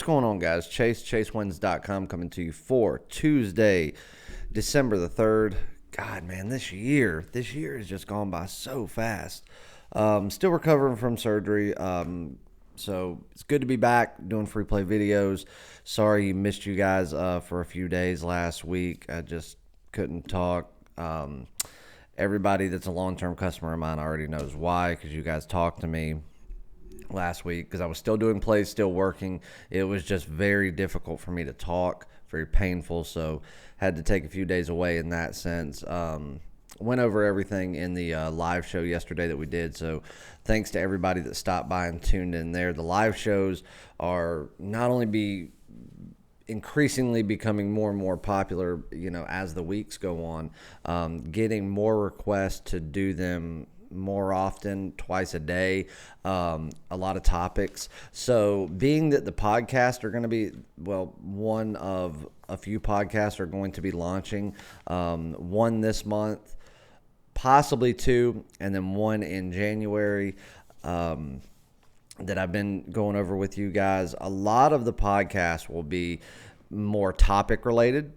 What's going on, guys? ChaseWins.com coming to you for Tuesday, December the 3rd. God, man, this year has just gone by so fast. Still recovering from surgery, so it's good to be back doing free play videos. Sorry you missed you guys for a few days last week. I just couldn't talk. Everybody that's a long-term customer of mine already knows why, because you guys talked to me last week because I was still doing plays, still working. It was just very difficult for me to talk, very painful, so had to take a few days away in that sense. Went over everything in the live show yesterday that we did, so thanks to everybody that stopped by and tuned in there. The live shows are not only increasingly becoming more and more popular, as the weeks go on, getting more requests to do them more often, twice a day, a lot of topics. So being that the podcasts are going to be, one of a few podcasts are going to be launching, one this month, possibly two, and then one in January, that I've been going over with you guys. A lot of the podcasts will be more topic related,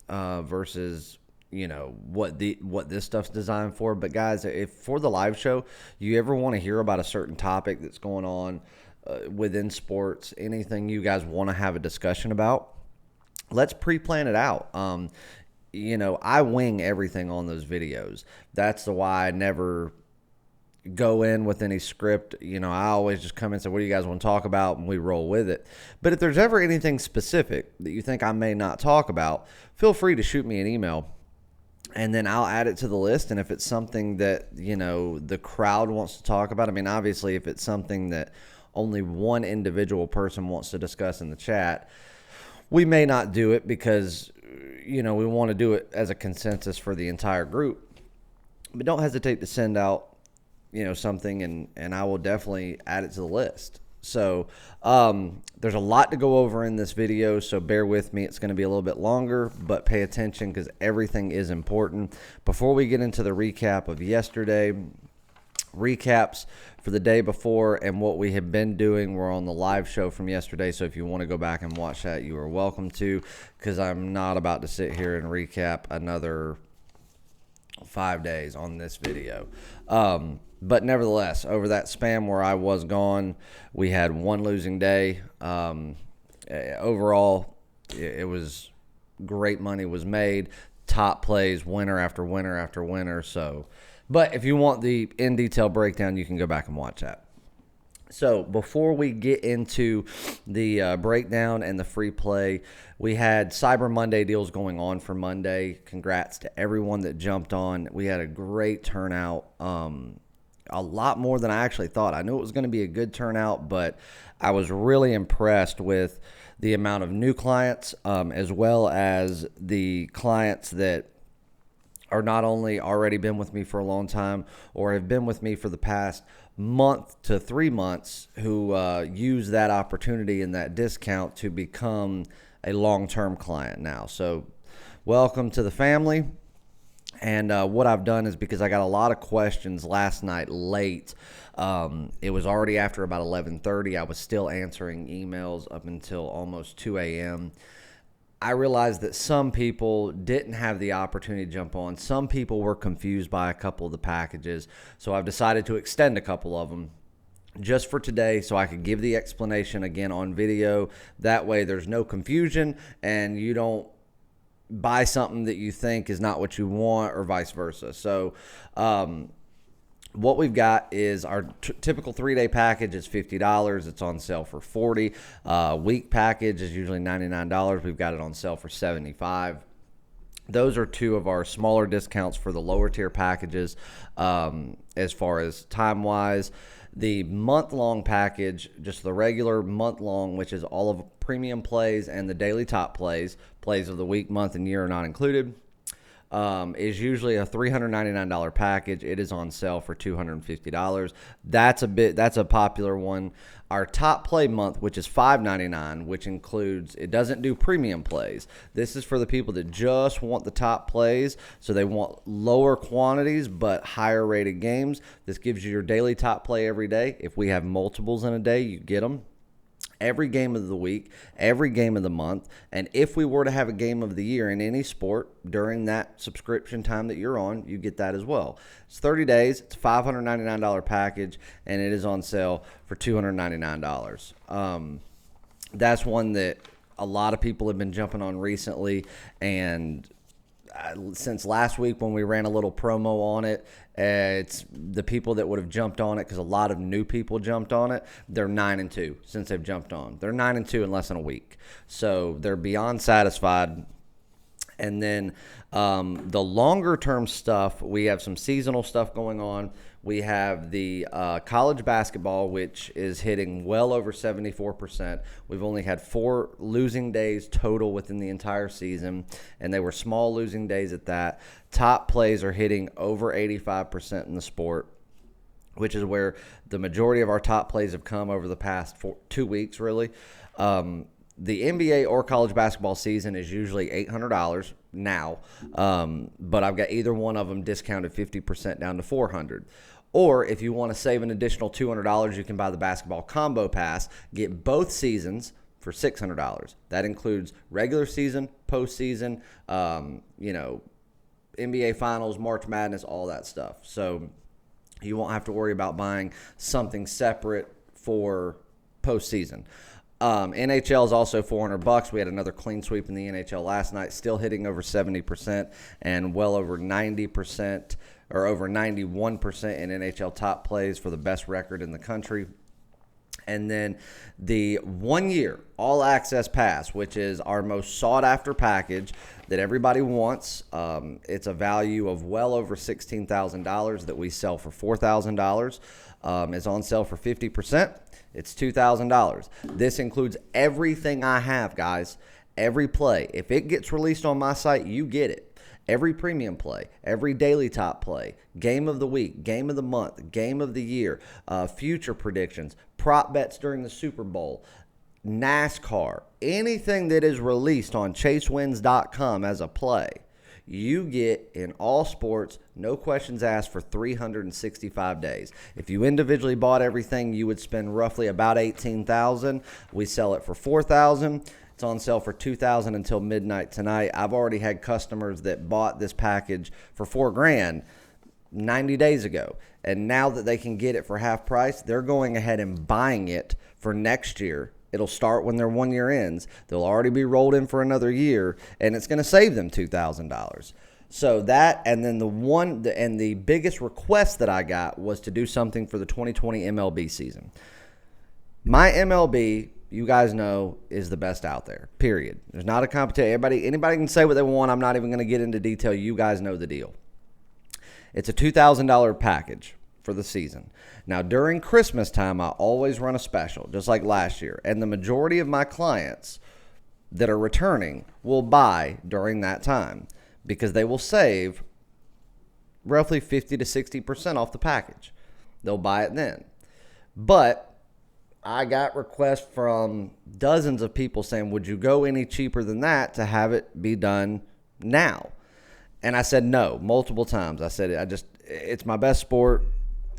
versus what this stuff's designed for. But guys, if for the live show you ever want to hear about a certain topic that's going on within sports, anything you guys want to have a discussion about, let's pre-plan it out. I wing everything on those videos. That's why I never go in with any script. I always just come in and say, what do you guys want to talk about? And we roll with it. But if there's ever anything specific that you think I may not talk about, feel free to shoot me an email, and then I'll add it to the list. And if it's something that, the crowd wants to talk about, obviously if it's something that only one individual person wants to discuss in the chat, we may not do it because, we want to do it as a consensus for the entire group. But don't hesitate to send out, something, and I will definitely add it to the list. So there's a lot to go over in this video, so bear with me. It's going to be a little bit longer, but pay attention because everything is important. Before we get into the recap of yesterday, recaps for the day before and what we have been doing, we're on the live show from yesterday, so if you want to go back and watch that, you are welcome to, because I'm not about to sit here and recap another 5 days on this video. But nevertheless, over that span where I was gone, we had one losing day. Overall, it was great money was made. Top plays, winner after winner after winner. So, but if you want the in detail breakdown, you can go back and watch that. So before we get into the breakdown and the free play, we had Cyber Monday deals going on for Monday. Congrats to everyone that jumped on. We had a great turnout. A lot more than I actually thought. I knew it was going to be a good turnout, but I was really impressed with the amount of new clients, as well as the clients that are not only already been with me for a long time or have been with me for the past month to 3 months who use that opportunity and that discount to become a long-term client now. So welcome to the family. And what I've done is, because I got a lot of questions last night late, it was already after about 11:30. I was still answering emails up until almost 2 a.m. I realized that some people didn't have the opportunity to jump on. Some people were confused by a couple of the packages. So I've decided to extend a couple of them just for today so I could give the explanation again on video. That way there's no confusion and you don't buy something that you think is not what you want, or vice versa. So what we've got is our typical 3-day package is $50. It's on sale for $40. Week package is usually $99. We've got it on sale for $75. Those are two of our smaller discounts for the lower tier packages, as far as time-wise. The month-long package, just the regular month-long, which is all of premium plays and the daily top plays of the week, month, and year are not included, is usually a $399 package. It is on sale for $250. That's a popular one. Our top play month, which is $599, which includes, it doesn't do premium plays. This is for the people that just want the top plays, so they want lower quantities but higher rated games. This gives you your daily top play every day. If we have multiples in a day, you get them. every game of the week, every game of the month. And if we were to have a game of the year in any sport during that subscription time that you're on, you get that as well. It's 30 days. It's a $599 package, and it is on sale for $299. That's one that a lot of people have been jumping on recently, and since last week when we ran a little promo on it, it's the people that would have jumped on it, because a lot of new people jumped on it. They're 9-2 since they've jumped on. They're 9-2 in less than a week, so they're beyond satisfied. And then the longer term stuff, we have some seasonal stuff going on. We have the college basketball, which is hitting well over 74%. We've only had 4 losing days total within the entire season, and they were small losing days at that. Top plays are hitting over 85% in the sport, which is where the majority of our top plays have come over the past 2 weeks, really. The NBA or college basketball season is usually $800 now, but I've got either one of them discounted 50% down to $400. Or if you want to save an additional $200, you can buy the basketball combo pass, get both seasons for $600. That includes regular season, postseason, NBA Finals, March Madness, all that stuff. So you won't have to worry about buying something separate for postseason. NHL is also $400. We had another clean sweep in the NHL last night, still hitting over 70% and well over 90% or over 91% in NHL top plays for the best record in the country. And then the 1-year all-access pass, which is our most sought-after package that everybody wants. It's a value of well over $16,000 that we sell for $4,000. It's on sale for 50%. It's $2,000. This includes everything I have, guys. Every play. If it gets released on my site, you get it. Every premium play, every daily top play, game of the week, game of the month, game of the year, future predictions, prop bets during the Super Bowl, NASCAR, anything that is released on chasewins.com as a play, you get in all sports, no questions asked, for 365 days. If you individually bought everything, you would spend roughly about $18,000. We sell it for $4,000. It's on sale for $2,000 until midnight tonight. I've already had customers that bought this package for $4,000 90 days ago, and now that they can get it for half price, they're going ahead and buying it for next year. It'll start when their 1 year ends. They'll already be rolled in for another year, and it's going to save them $2,000. So that, and then the biggest request that I got was to do something for the 2020 MLB season. My MLB, you guys know, is the best out there, period. There's not a competition. Anybody can say what they want. I'm not even going to get into detail. You guys know the deal. It's a $2,000 package for the season. Now, during Christmas time, I always run a special, just like last year. And the majority of my clients that are returning will buy during that time because they will save roughly 50 to 60% off the package. They'll buy it then. But I got requests from dozens of people saying, would you go any cheaper than that to have it be done now? And I said no multiple times. I said, it's my best sport.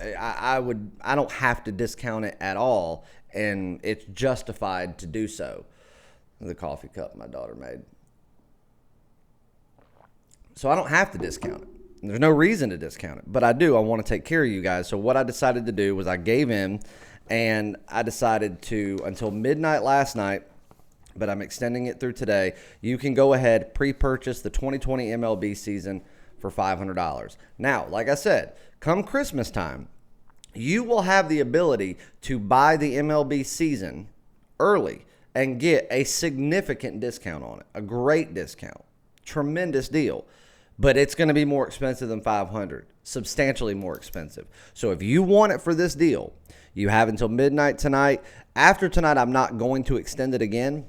I don't have to discount it at all, and it's justified to do so. The coffee cup my daughter made. So I don't have to discount it. There's no reason to discount it, but I do. I want to take care of you guys. So what I decided to do was I gave in, and I decided to, until midnight last night, but I'm extending it through today, you can go ahead, pre-purchase the 2020 MLB season for $500. Now, like I said, come Christmas time, you will have the ability to buy the MLB season early and get a significant discount on it, a great discount, tremendous deal. But it's going to be more expensive than $500, substantially more expensive. So if you want it for this deal, you have until midnight tonight. After tonight, I'm not going to extend it again.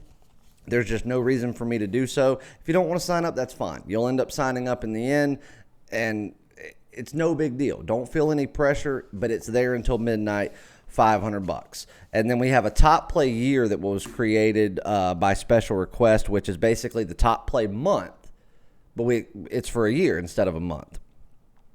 There's just no reason for me to do so. If you don't want to sign up, that's fine. You'll end up signing up in the end, and it's no big deal. Don't feel any pressure, but it's there until midnight, $500. And then we have a top play year that was created by special request, which is basically the top play month, but it's for a year instead of a month.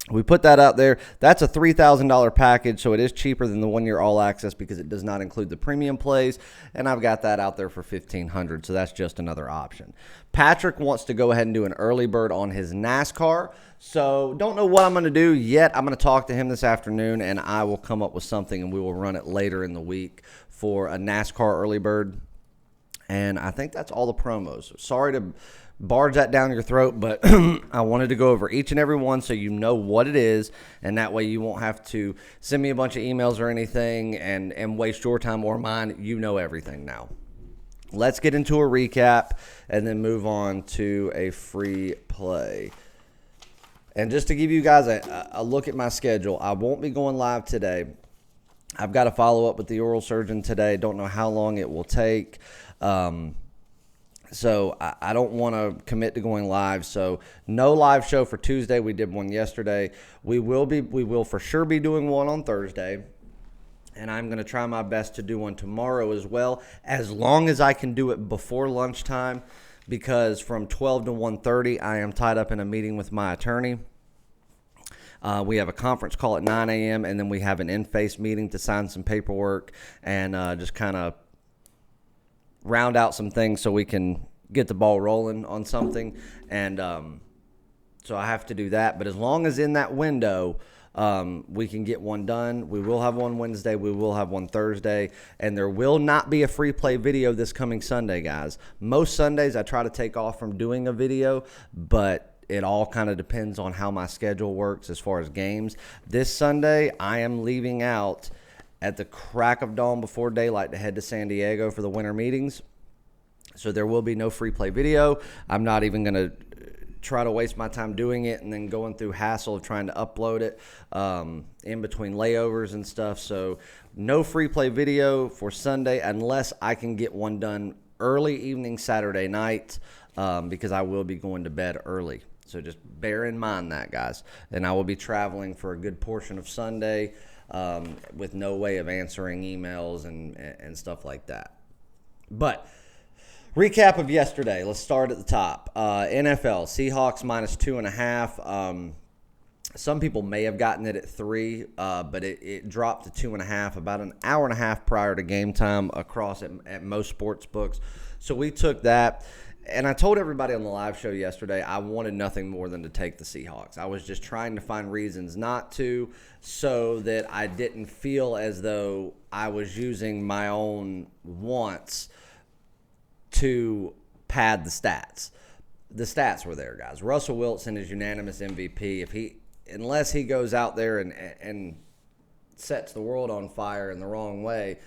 We put that out there. That's a $3,000 package, so it is cheaper than the 1-year all access because it does not include the premium plays. And I've got that out there for $1,500, so that's just another option. Patrick wants to go ahead and do an early bird on his NASCAR. So don't know what I'm going to do yet. I'm going to talk to him this afternoon, and I will come up with something, and we will run it later in the week for a NASCAR early bird. And I think that's all the promos. Sorry to barge that down your throat, but I wanted to go over each and every one so you know what it is, and that way you won't have to send me a bunch of emails or anything and waste your time or mine. You know everything now. Let's get into a recap and then move on to a free play. And just to give you guys a look at my schedule, I won't be going live today. I've got to follow up with the oral surgeon today. Don't know how long it will take. So I don't want to commit to going live. So no live show for Tuesday. We did one yesterday. We will for sure be doing one on Thursday. And I'm going to try my best to do one tomorrow as well, as long as I can do it before lunchtime, because from 12 to 1:30, I am tied up in a meeting with my attorney. We have a conference call at 9 a.m., and then we have an in-face meeting to sign some paperwork and just kind of round out some things so we can get the ball rolling on something. And so I have to do that. But as long as in that window we can get one done, we will have one Wednesday, we will have one Thursday, and there will not be a free play video this coming Sunday, guys. Most Sundays I try to take off from doing a video, but it all kind of depends on how my schedule works as far as games. This Sunday I am leaving out at the crack of dawn before daylight to head to San Diego for the winter meetings. So there will be no free play video. I'm not even going to try to waste my time doing it and then going through hassle of trying to upload it in between layovers and stuff. So no free play video for Sunday unless I can get one done early evening Saturday night because I will be going to bed early. So just bear in mind that, guys. And I will be traveling for a good portion of Sunday with no way of answering emails and stuff like that. But recap of yesterday. Let's start at the top. NFL, Seahawks minus 2.5. Some people may have gotten it at 3, but it dropped to 2.5 about an hour and a half prior to game time across at most sports books. So we took that. And I told everybody on the live show yesterday I wanted nothing more than to take the Seahawks. I was just trying to find reasons not to so that I didn't feel as though I was using my own wants to pad the stats. The stats were there, guys. Russell Wilson is unanimous MVP. Unless he goes out there and sets the world on fire in the wrong way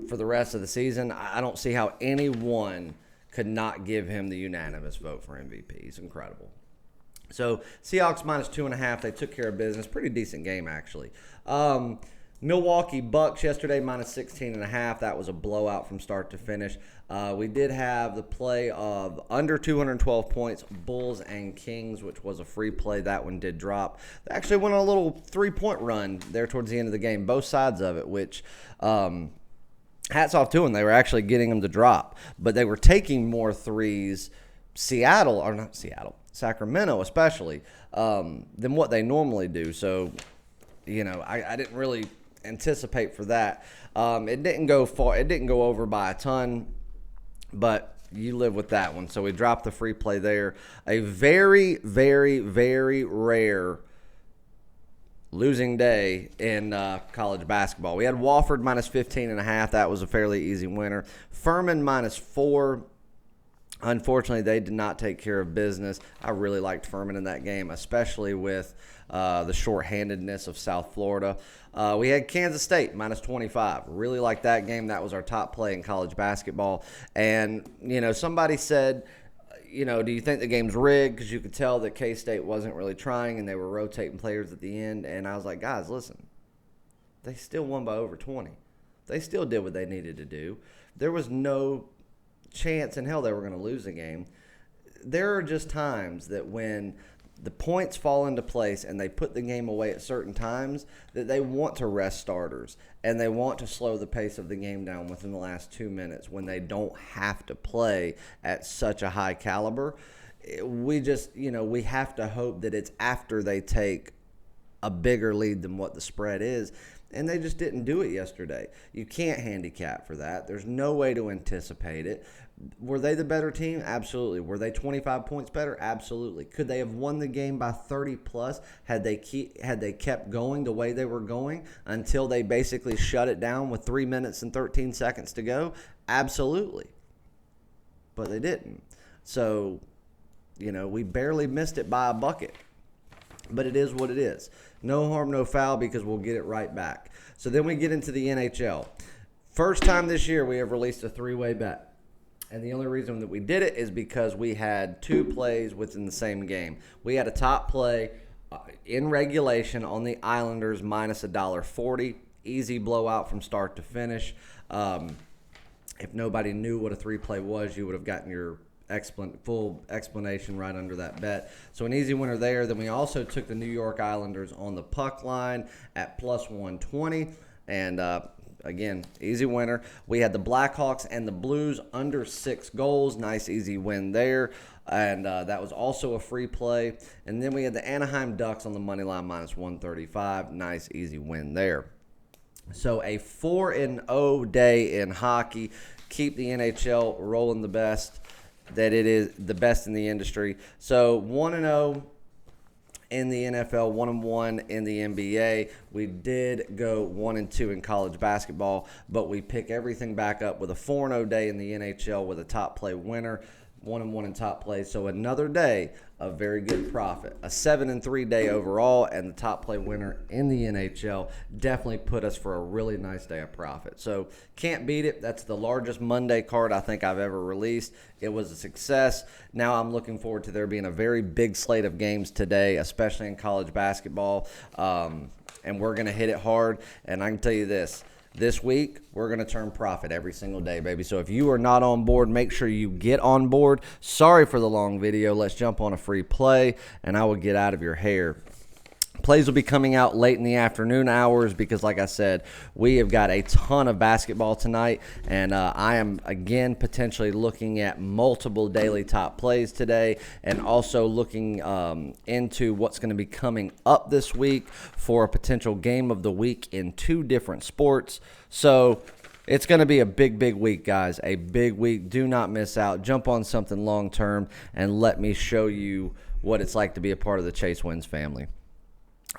for the rest of the season, I don't see how anyone could not give him the unanimous vote for MVP. He's incredible. So Seahawks minus 2.5. They took care of business. Pretty decent game, actually. Milwaukee Bucks yesterday minus 16.5. That was a blowout from start to finish. We did have the play of under 212 points, Bulls and Kings, which was a free play. That one did drop. They actually went on a little 3-point run there towards the end of the game, both sides of it, which hats off to them. They were actually getting them to drop, but they were taking more threes, Sacramento especially, than what they normally do. So, I didn't really anticipate for that. It didn't go far. It didn't go over by a ton, but you live with that one. So we dropped the free play there. A very, very, very rare losing day in college basketball. We had Wofford minus 15.5. That was a fairly easy winner. Furman minus 4. Unfortunately, they did not take care of business. I really liked Furman in that game, especially with the shorthandedness of South Florida. We had Kansas State minus 25. Really liked that game. That was our top play in college basketball. And, somebody said, do you think the game's rigged? Because you could tell that K-State wasn't really trying and they were rotating players at the end. And I was like, guys, listen, they still won by over 20. They still did what they needed to do. There was no chance in hell they were going to lose a game. There are just times that when the points fall into place and they put the game away at certain times that they want to rest starters and they want to slow the pace of the game down within the last 2 minutes when they don't have to play at such a high caliber. We just, we have to hope that it's after they take a bigger lead than what the spread is. And they just didn't do it yesterday. You can't handicap for that. There's no way to anticipate it. Were they the better team? Absolutely. Were they 25 points better? Absolutely. Could they have won the game by 30 plus had they kept going the way they were going until they basically shut it down with 3 minutes and 13 seconds to go? Absolutely. But they didn't. So, we barely missed it by a bucket. But it is what it is. No harm, no foul, because we'll get it right back. So then we get into the NHL. First time this year we have released a three-way bet. And the only reason that we did it is because we had two plays within the same game. We had a top play in regulation on the Islanders minus $1.40. Easy blowout from start to finish. If nobody knew what a three-play was, you would have gotten your full explanation right under that bet. So an easy winner there. Then we also took the New York Islanders on the puck line at plus 120. And again, easy winner. We had the Blackhawks and the Blues under 6 goals. Nice, easy win there. And that was also a free play. And then we had the Anaheim Ducks on the money line minus 135. Nice, easy win there. So a 4-0 day in hockey. Keep the NHL rolling the best that it is, the best in the industry. So 1-0 in the NFL, 1-1 in the NBA. We did go 1-2 in college basketball, but we pick everything back up with a 4-0 day in the NHL with a top play winner, 1-1 in top play. So another day of very good profit. A 7-3 day overall, and the top play winner in the NHL definitely put us for a really nice day of profit. So can't beat it. That's the largest Monday card I think I've ever released. It was a success. Now I'm looking forward to there being a very big slate of games today, especially in college basketball. And we're going to hit it hard. And I can tell you this week, we're going to turn profit every single day, baby. So if you are not on board, make sure you get on board. Sorry for the long video. Let's jump on a free play, and I will get out of your hair. Plays will be coming out late in the afternoon hours because, like I said, we have got a ton of basketball tonight, and I am, again, potentially looking at multiple daily top plays today and also looking into what's going to be coming up this week for a potential game of the week in 2 different sports. So it's going to be a big, big week, guys, a big week. Do not miss out. Jump on something long-term, and let me show you what it's like to be a part of the Chase Wins family.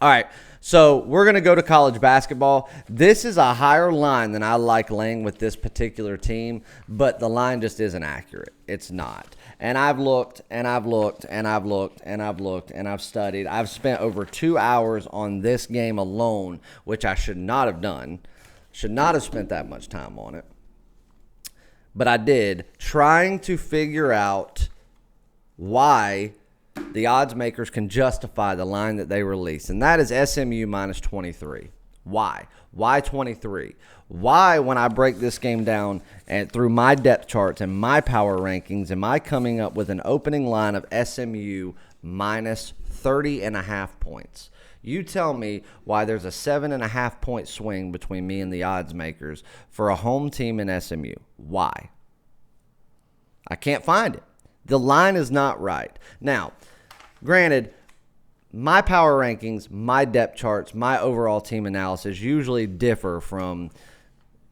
All right, so we're going to go to college basketball. This is a higher line than I like laying with this particular team, but the line just isn't accurate. It's not. And I've looked, and I've looked, and I've looked, and I've looked, and I've studied. I've spent over 2 hours on this game alone, which I should not have done. Should not have spent that much time on it. But I did, trying to figure out why the odds makers can justify the line that they release, and that is SMU minus 23. Why? Why 23? Why, when I break this game down and through my depth charts and my power rankings, am I coming up with an opening line of SMU minus 30.5 points? You tell me why there's a 7.5 point swing between me and the odds makers for a home team in SMU. Why? I can't find it. The line is not right. Now, granted, my power rankings, my depth charts, my overall team analysis usually differ from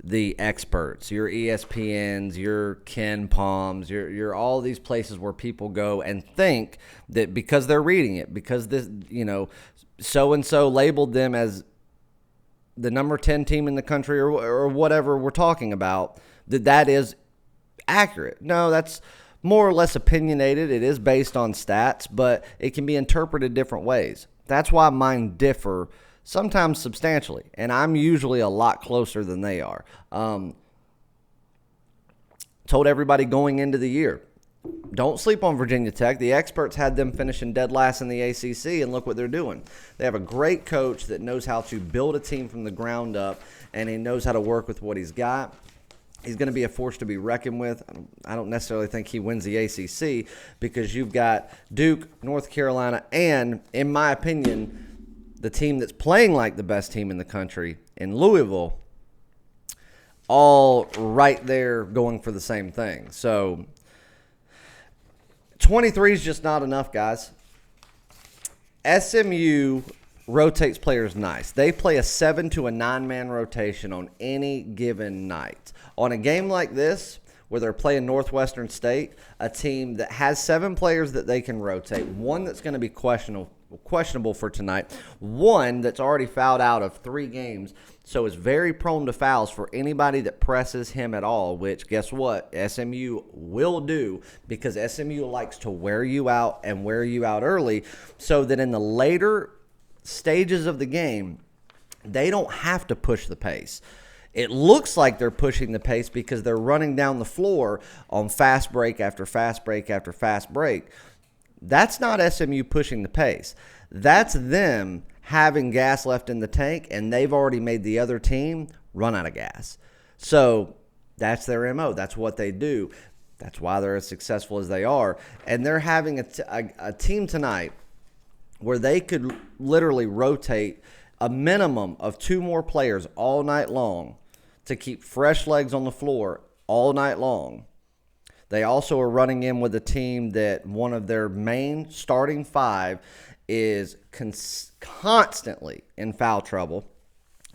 the experts, your ESPNs, your Ken Palms, your all these places where people go and think that because they're reading it, because this, so-and-so labeled them as the number 10 team in the country or whatever we're talking about, that is accurate. No, that's more or less opinionated. It is based on stats, but it can be interpreted different ways. That's why mine differ sometimes substantially, and I'm usually a lot closer than they are. Told everybody going into the year, don't sleep on Virginia Tech. The experts had them finishing dead last in the ACC, and look what they're doing. They have a great coach that knows how to build a team from the ground up, and he knows how to work with what he's got. He's going to be a force to be reckoned with. I don't necessarily think he wins the ACC because you've got Duke, North Carolina, and, in my opinion, the team that's playing like the best team in the country in Louisville, all right there going for the same thing. So 23 is just not enough, guys. SMU rotates players nice. They play a 7 to a 9-man rotation on any given night. On a game like this, where they're playing Northwestern State, a team that has 7 players that they can rotate, one that's going to be questionable for tonight, one that's already fouled out of 3 games, so is very prone to fouls for anybody that presses him at all, which, guess what, SMU will do, because SMU likes to wear you out and wear you out early, so that in the later stages of the game, they don't have to push the pace. It looks like they're pushing the pace because they're running down the floor on fast break after fast break after fast break. That's not SMU pushing the pace. That's them having gas left in the tank, and they've already made the other team run out of gas. So that's their MO. That's what they do. That's why they're as successful as they are. And they're having a team tonight where they could literally rotate a minimum of 2 more players all night long to keep fresh legs on the floor all night long. They also are running in with a team that one of their main starting 5 is constantly in foul trouble.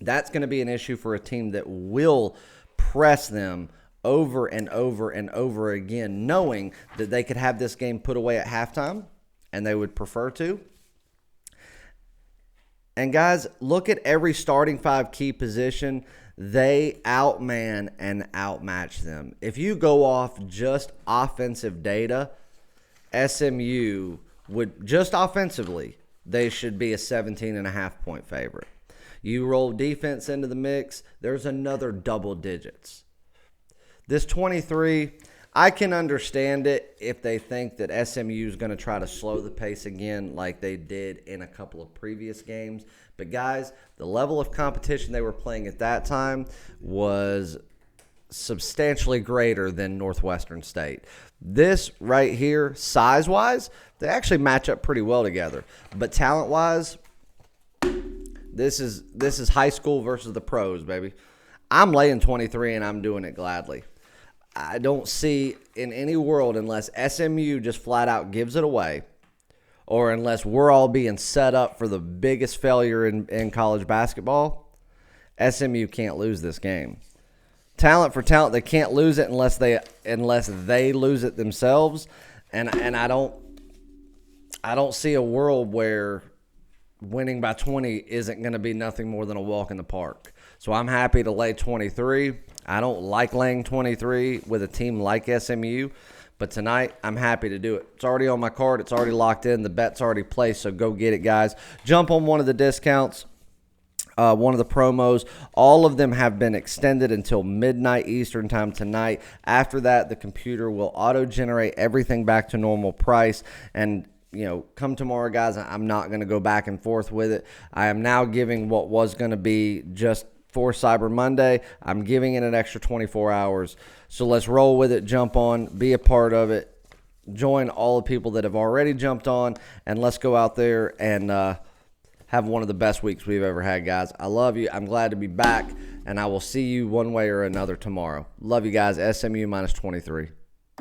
That's going to be an issue for a team that will press them over and over and over again, knowing that they could have this game put away at halftime, and they would prefer to. And guys, look at every starting 5 key position. They outman and outmatch them. If you go off just offensive data, SMU would, just offensively, they should be a 17.5-point favorite. You roll defense into the mix, there's another double digits. This 23, I can understand it if they think that SMU is going to try to slow the pace again like they did in a couple of previous games. But, guys, the level of competition they were playing at that time was substantially greater than Northwestern State. This right here, size-wise, they actually match up pretty well together. But talent-wise, this is high school versus the pros, baby. I'm laying 23, and I'm doing it gladly. I don't see in any world, unless SMU just flat out gives it away, or unless we're all being set up for the biggest failure in college basketball, SMU can't lose this game. Talent for talent, they can't lose it unless they lose it themselves. And I don't see a world where winning by 20 isn't going to be nothing more than a walk in the park. So I'm happy to lay 23. I don't like laying 23 with a team like SMU, but tonight I'm happy to do it. It's already on my card. It's already locked in. The bet's already placed, so go get it, guys. Jump on one of the discounts, one of the promos. All of them have been extended until midnight Eastern time tonight. After that, the computer will auto-generate everything back to normal price, and come tomorrow, guys, I'm not going to go back and forth with it. I am now giving what was going to be just for Cyber Monday, I'm giving it an extra 24 hours. So let's roll with it, jump on, be a part of it, join all the people that have already jumped on, and let's go out there and have one of the best weeks we've ever had, guys. I love you. I'm glad to be back, and I will see you one way or another tomorrow. Love you guys. SMU minus 23.